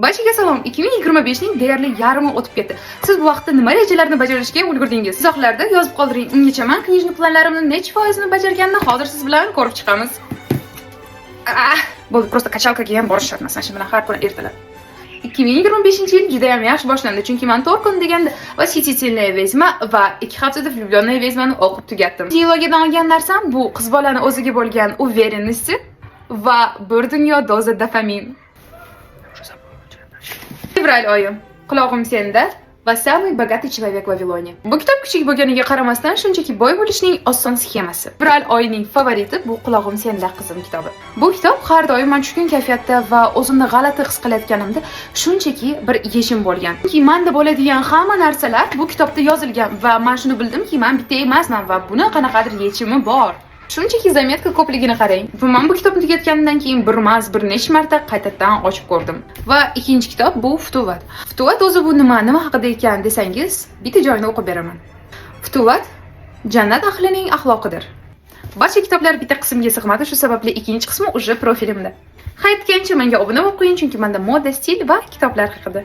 Barchaga salom. 2025 ning deyarli yarmi o'tib ketdi. Siz bu vaqtda nima rejalarni bajarishga ulgurdingiz? Izohlarda yozib qoldiring. Ungacha men knijni planlarimni necha foizini bajarganini hozir siz bilan ko'rib chiqamiz. Bo'ldi, prosta kachalkaga ham borish shart emas. Shu bilan har kuni ertalab. 2025-yil juda ham yaxshi boshlandi, chunki men 4 kun deganda Восхитительная ведьма va 2 haftada Влюбленная ведьмani o'qib tugatdim. Trilogiyadan olgan narsam bu qiz bolani o'ziga bo'lgan уверенности va bir dunyo doza dopamin. Fevral oyi. Qulog'im senda va Самый богатый человек в Вавилоне. Bu kitob kichik bo'lganiga qaramasdan shunchaki boy bo'lishning oson sxemasi. Fevral oyining favoriti bu Qulog'im senda qizim kitobi. Bu kitob har doim men tushkun kayfiyatda va o'zimni g'alati his qilayotganimda shunchaki bir yechim bo'lgan. Chunki menda bo'ladigan hamma narsalar bu kitobda yozilgan va men shuni bildimki, men bitta emasman va buni qanaqadir yechimi bor. Shunchaki zametka ko'pligini qarang. Men bu kitobni tugatgandan keyin bir necha marta qaytadan ochib ko'rdim. Va ikkinchi kitob bu Futuvat. Futuvat o'zi bu nima haqida ekan desangiz, bitta joyini o'qib beraman. Futuvat jannat ahlining axloqidir. Barcha kitoblar bitta qismga sig'madi, shu sababli ikkinchi qismi уже profilimda. Qaytgancha menga obuna bo'lib qo'ying, chunki menda moda, stil va kitoblar haqida